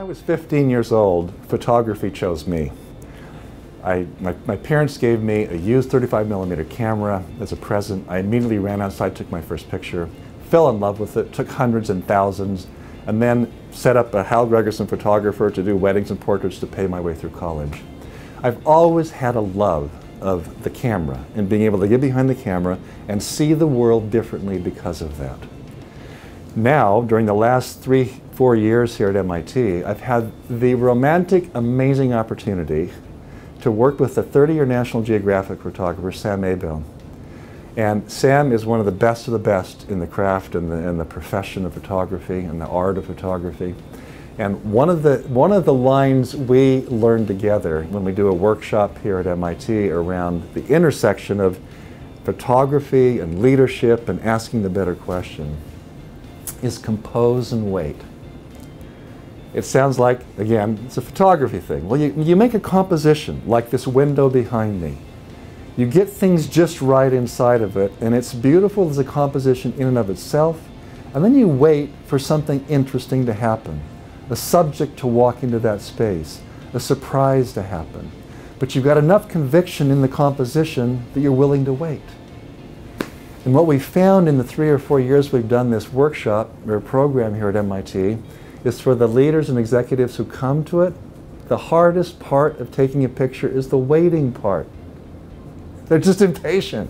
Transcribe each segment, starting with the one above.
was 15 years old, photography chose me. My parents gave me a used 35mm camera as a present. I immediately ran outside, took my first picture, fell in love with it, took hundreds and thousands, and then set up a Hal Gregerson photographer to do weddings and portraits to pay my way through college. I've always had a love of the camera and being able to get behind the camera and see the world differently because of that. Now, during the last 3-4 years here at MIT, I've had the romantic, amazing opportunity to work with the 30-year National Geographic photographer, Sam Abell. And Sam is one of the best in the craft and the profession of photography and the art of photography. And one of the lines we learn together when we do a workshop here at MIT around the intersection of photography and leadership and asking the better question is compose and wait. It sounds like, again, it's a photography thing. Well, you make a composition like this window behind me. You get things just right inside of it, and it's beautiful as a composition in and of itself, and then you wait for something interesting to happen, a subject to walk into that space, a surprise to happen. But you've got enough conviction in the composition that you're willing to wait. And what we found in the 3 or 4 years we've done this workshop or program here at MIT is for the leaders and executives who come to it, the hardest part of taking a picture is the waiting part. They're just impatient.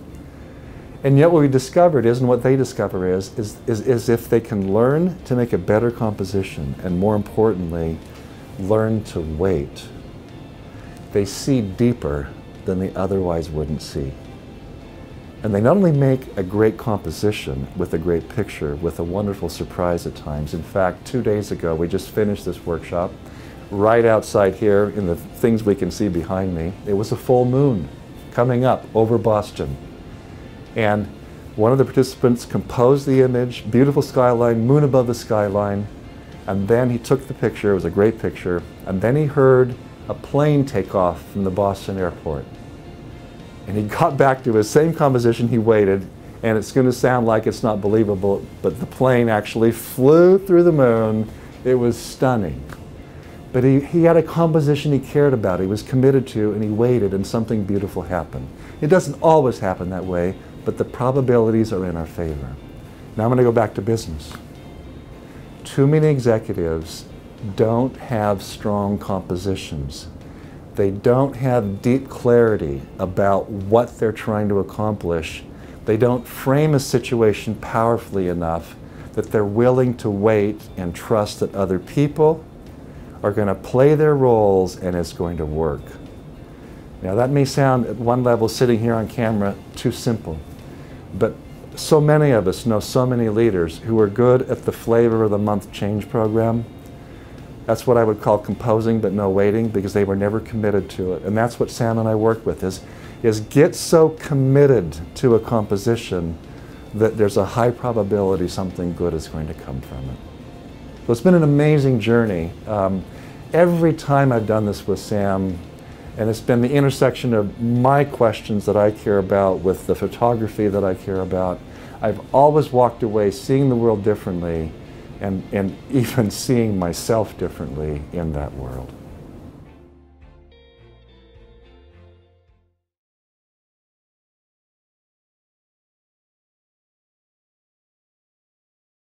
And yet what we discovered is, and what they discover is if they can learn to make a better composition, and more importantly, learn to wait, they see deeper than they otherwise wouldn't see. And they not only make a great composition with a great picture, with a wonderful surprise at times. In fact, 2 days ago, we just finished this workshop right outside here in the things we can see behind me. It was a full moon coming up over Boston. And one of the participants composed the image, beautiful skyline, moon above the skyline, and then he took the picture, it was a great picture, and then he heard a plane take off from the Boston airport. And he got back to his same composition, he waited, and it's going to sound like it's not believable, but the plane actually flew through the moon. It was stunning. But he had a composition he cared about, he was committed to, and he waited, and something beautiful happened. It doesn't always happen that way, but the probabilities are in our favor. Now I'm going to go back to business. Too many executives don't have strong compositions. They don't have deep clarity about what they're trying to accomplish. They don't frame a situation powerfully enough that they're willing to wait and trust that other people are going to play their roles and it's going to work. Now that may sound at one level sitting here on camera too simple, but so many of us know so many leaders who are good at the flavor of the month change program. That's what I would call composing but no waiting, because they were never committed to it. And that's what Sam and I work with, is get so committed to a composition that there's a high probability something good is going to come from it. So it's been an amazing journey. Every time I've done this with Sam, and it's been the intersection of my questions that I care about with the photography that I care about, I've always walked away seeing the world differently and even seeing myself differently in that world.